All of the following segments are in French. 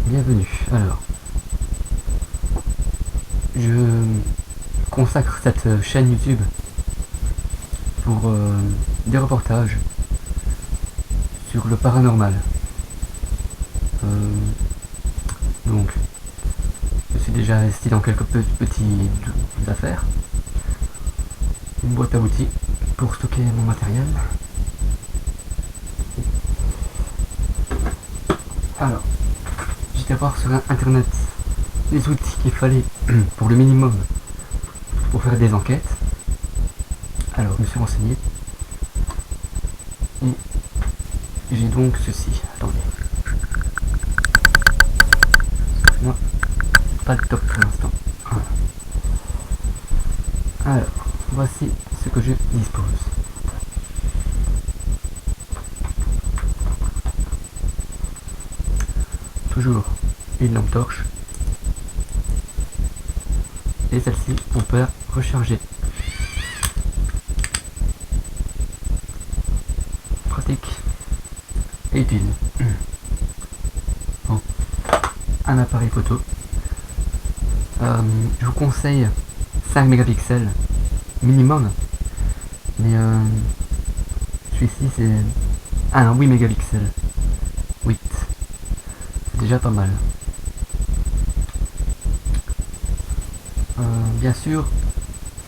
Bienvenue. Alors, je consacre cette chaîne YouTube pour des reportages sur le paranormal. Donc, je suis déjà investi dans quelques petites affaires. Une boîte à outils pour stocker mon matériel. Alors, j'étais voir sur internet les outils qu'il fallait pour le minimum pour faire des enquêtes. Alors, je me suis renseigné et j'ai donc ceci. Attendez. Excusez-moi, pas le top pour l'instant. Alors, voici ce que je dispose. Toujours une lampe torche. Et celle-ci, on peut la recharger. Pratique et utile. Bon. Un appareil photo. Je vous conseille 5 mégapixels minimum. Mais celui-ci c'est... Ah non, 8 mégapixels. 8. C'est déjà pas mal. Bien sûr,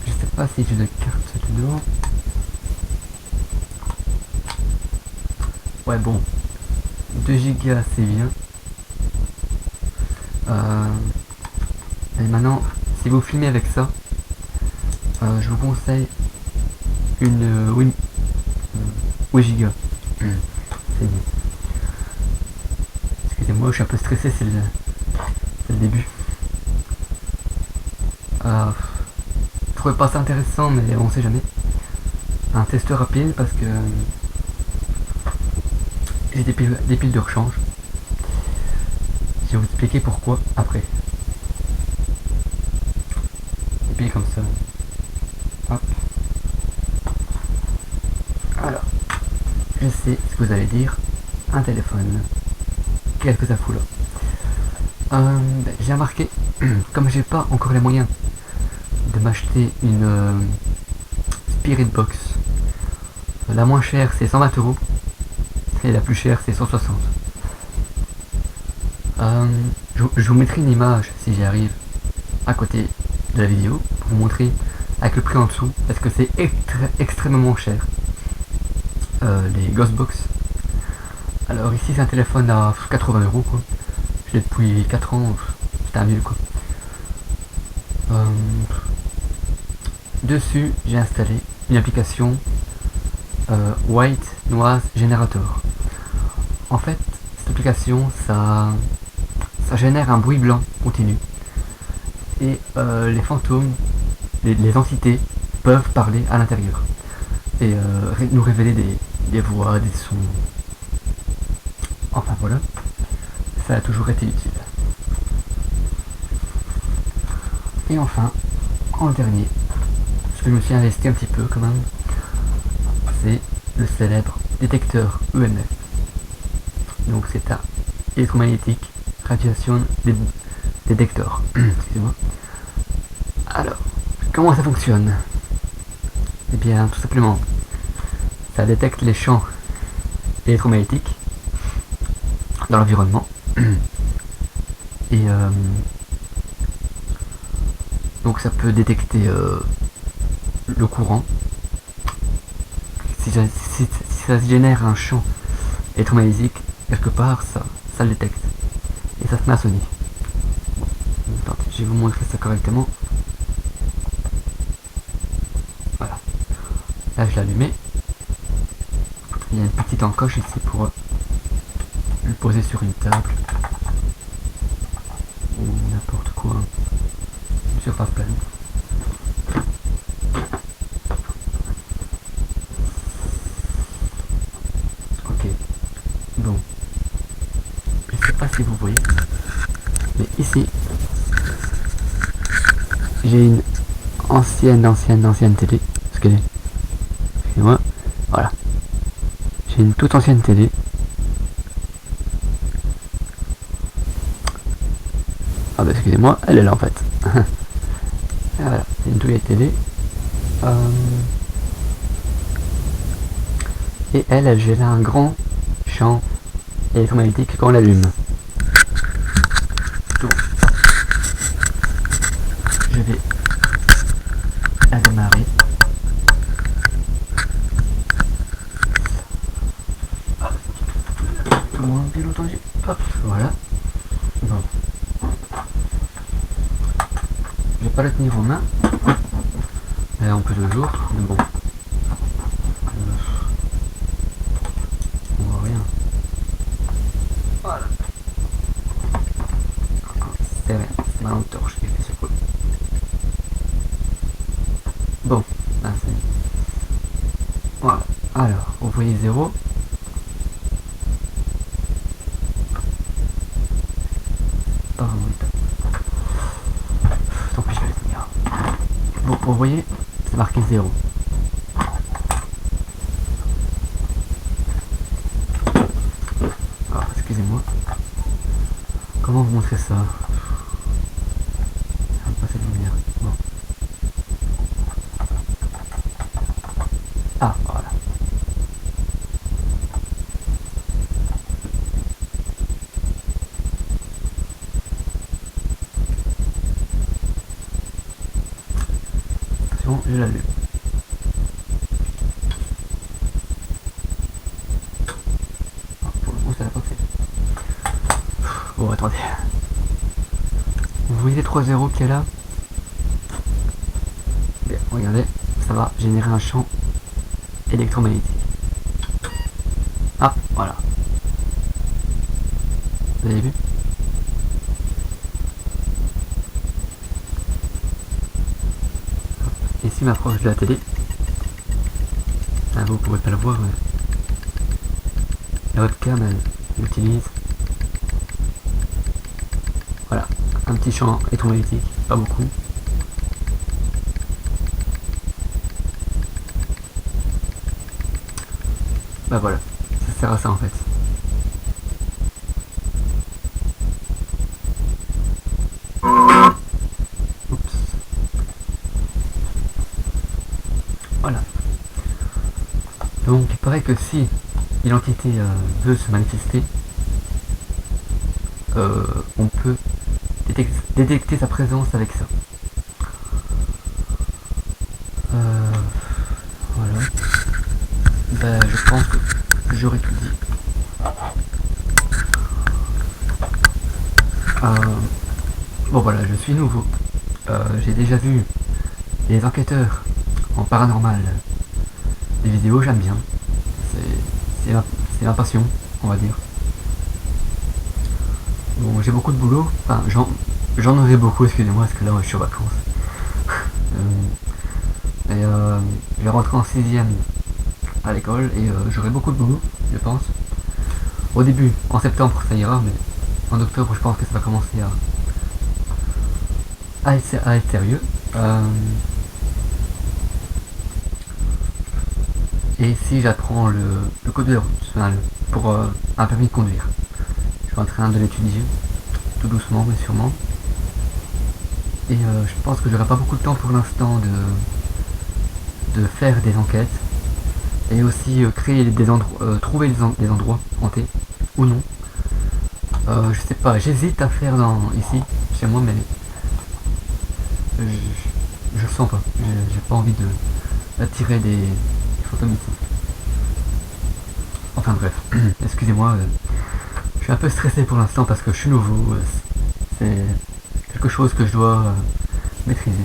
je sais pas si j'ai de carte dedans. Ouais bon, 2 gigas c'est bien. Et maintenant, si vous filmez avec ça, je vous conseille une 8 gigas. C'est bien. Excusez-moi, je suis un peu stressé, c'est le début. Je trouvais pas ça intéressant, mais on sait jamais. Un test rapide parce que j'ai des piles de rechange. Je vais vous expliquer pourquoi après. Des piles comme ça. Hop. Alors, je sais ce que vous allez dire. Un téléphone. Qu'est-ce que ça fout là? J'ai remarqué, comme j'ai pas encore les moyens de m'acheter une Spirit Box, la moins chère c'est 120 € et la plus chère c'est 160. Je vous mettrai une image si j'y arrive à côté de la vidéo pour vous montrer avec le prix en dessous parce que c'est extrêmement cher. Les Ghostbox. Alors ici c'est un téléphone à 80 € quoi. Je l'ai depuis 4 ans, c'est un vieux quoi. Dessus j'ai installé une application White Noise Generator. En fait cette application ça génère un bruit blanc continu et les fantômes, les entités peuvent parler à l'intérieur et nous révéler des voix, des sons. Enfin voilà, ça a toujours été utile. Et enfin, en dernier, ce que je me suis investi un petit peu quand même, c'est le célèbre détecteur EMF. Donc c'est un électromagnétique radiation détecteur. Excusez-moi. Alors, comment ça fonctionne? Eh bien, tout simplement, ça détecte les champs électromagnétiques dans l'environnement et donc ça peut détecter le courant. Si ça génère un champ électromagnétique quelque part, ça le détecte et ça se met à sonner. Attendez, je vais vous montrer ça correctement. Voilà, là je l'ai allumé. Il y a une petite encoche ici pour le poser sur une table ou n'importe quoi, une surface pleine. Ok, bon, je sais pas si vous voyez, mais ici j'ai une ancienne télé, ce qu'elle est, excusez-moi, voilà, j'ai une toute ancienne télé Ah bah excusez-moi, elle est là en fait. Et voilà, c'est une touillette télé. Et elle génère un grand champ électromagnétique quand on l'allume. Donc, je vais la démarrer. Moins bien entendu. Hop, voilà. Bon. Je vais pas le tenir en main. Mais on peut toujours. Mais bon. On voit rien. Voilà. C'est rien. C'est ma lampe torche qui fait ce coup. Bon. Là, c'est... Voilà. Alors, vous voyez 0. Pardon, tant pis, je vais le tenir. Bon, vous voyez, c'est marqué 0. Alors, excusez-moi. Comment vous montrer ça? Pas cette lumière. Bon. Ah, voilà. C'est bon, je l'allume. Pour le coup, ça l'a pas fait. Bon, attendez. Vous voyez les 3 zéros qu'il y a là? Bien, regardez, ça va générer un champ électromagnétique. Hop, voilà. Vous avez vu? Et si je m'approche de la télé, vous pouvez pas le voir, mais la webcam elle utilise, voilà, un petit champ électromagnétique, pas beaucoup. Bah voilà, ça sert à ça en fait. Oups. Voilà. Donc il paraît que si une entité veut se manifester, on peut détecter sa présence avec ça. Voilà. Bah, je pense que j'aurais tout dit. Bon voilà, je suis nouveau. J'ai déjà vu les enquêteurs en paranormal. Les vidéos, j'aime bien. C'est ma passion, on va dire. Bon, j'ai beaucoup de boulot. Enfin, j'en aurai beaucoup, excusez-moi, parce que là, je suis en vacances. Je vais rentrer en 6ème à l'école et j'aurai beaucoup de boulot, je pense. Au début, en septembre, ça ira, mais en octobre, je pense que ça va commencer à être sérieux. Et si j'apprends le code de la route, enfin, pour un permis de conduire. Je suis en train de l'étudier, tout doucement mais sûrement. Et je pense que j'aurai pas beaucoup de temps pour l'instant de faire des enquêtes. Et aussi créer des endroits, trouver des endroits hantés, ou non. Je sais pas, j'hésite à faire ici, chez moi, mais je le sens pas. J'ai pas envie d'attirer des fantômes ici. Enfin bref, excusez-moi, je suis un peu stressé pour l'instant parce que je suis nouveau. C'est quelque chose que je dois maîtriser.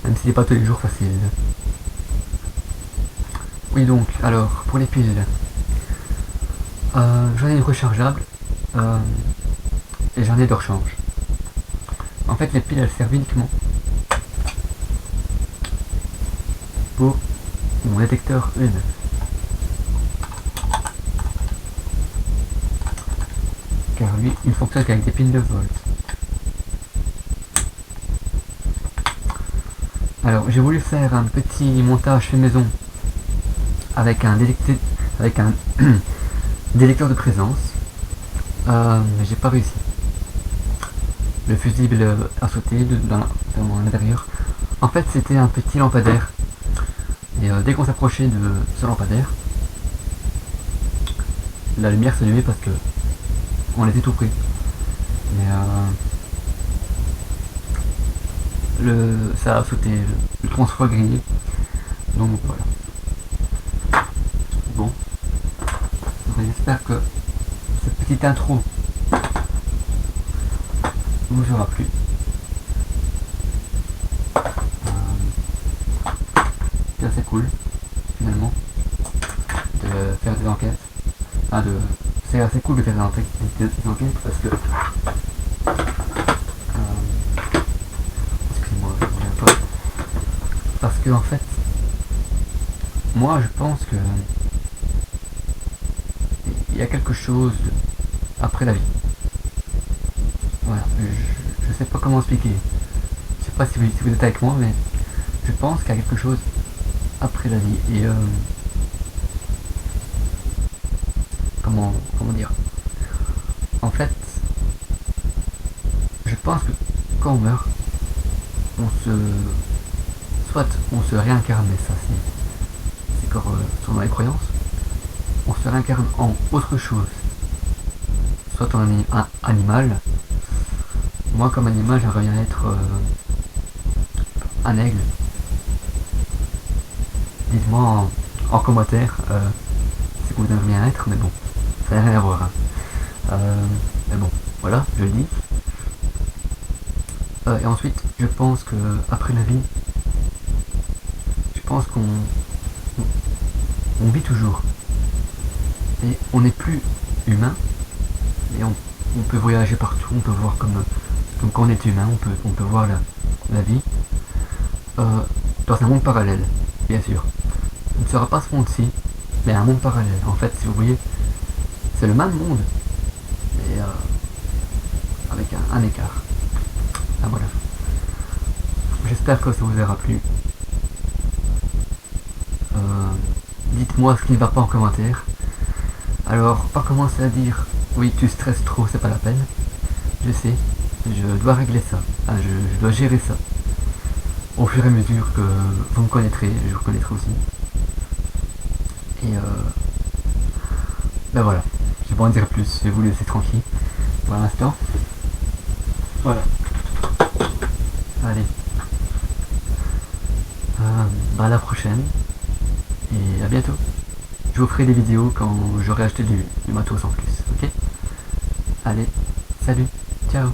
Même si c'est pas tous les jours facile. Oui donc, alors, pour les piles, j'en ai une rechargeable et j'en ai de rechange. En fait, les piles elles servent uniquement pour mon détecteur EMF. Car lui, il fonctionne qu'avec des piles de volts. Alors, j'ai voulu faire un petit montage fait maison avec un détecteur de présence, mais j'ai pas réussi. le fusible a sauté dans l'intérieur. En fait, c'était un petit lampadaire. Et dès qu'on s'approchait de ce lampadaire, la lumière s'allumait parce que on était tout près. Mais ça a sauté, le tronc soit grillé. Donc voilà. Bon. J'espère que cette petite intro vous aura plu. C'est assez cool, finalement, de faire des enquêtes. C'est assez cool de faire des enquêtes parce que excusez-moi, je reviens pas. Parce que en fait, moi je pense que il y a quelque chose après la vie. Voilà, je sais pas comment expliquer. Je sais pas si vous êtes avec moi, mais je pense qu'il y a quelque chose après la vie. Et comment dire. En fait, je pense que quand on meurt, soit on se réincarne, mais ça c'est encore selon les croyances, on se réincarne en autre chose, soit en un animal. Moi comme animal j'aimerais bien être un aigle. Dites-moi en commentaire ce que vous aimeriez bien être, mais bon, ça n'a rien à voir. Hein. Mais bon, voilà, je le dis. Et ensuite, je pense que après la vie, je pense qu'on vit toujours. Et on n'est plus humain, et on peut voyager partout, on peut voir comme quand on est humain, on peut voir la vie dans un monde parallèle, bien sûr. Ce ne sera pas ce monde-ci, mais un monde parallèle. En fait, si vous voyez, c'est le même monde, mais avec un écart. Ah voilà. J'espère que ça vous aura plu. Dites-moi ce qui ne va pas en commentaire. Alors, pas commencer à dire oui, tu stresses trop, c'est pas la peine. Je sais, je dois régler ça. Enfin, je dois gérer ça. Au fur et à mesure que vous me connaîtrez, je vous connaîtrai aussi. Et ben voilà, je vais pas en dire plus, je vais vous laisser tranquille pour l'instant. Voilà. Allez. À la prochaine. Et à bientôt. Je vous ferai des vidéos quand j'aurai acheté du matos en plus, ok? Allez, salut, ciao.